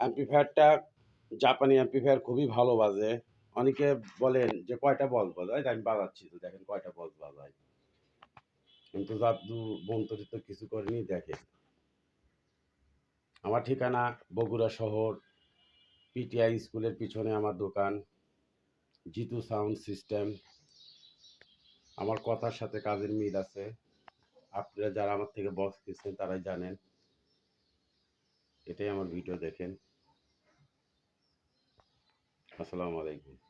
অ্যাম্পলিফায়ারটা জাপানি অ্যাম্পলিফায়ার খুবই ভালো বাজে। অনেকে বলেন যে কয়টা বলব বাজায়, আমি বাজাচ্ছি তো দেখেন কয়টা বলব বাজায়। কিন্তু জাদু মন্ত্র তো কিছু করিনি দেখেন। আমার ঠিকানা বগুড়া শহর, পিটিআই স্কুলের পিছনে আমার দোকান, জিতু সাউন্ড সিস্টেম। আমার কথার সাথে কাজের মিল আছে। আপনারা যারা আমার থেকে বক্স কিনছেন তারাই জানেন। এটাই আমার ভিডিও দেখেন। আসসালামু আলাইকুম।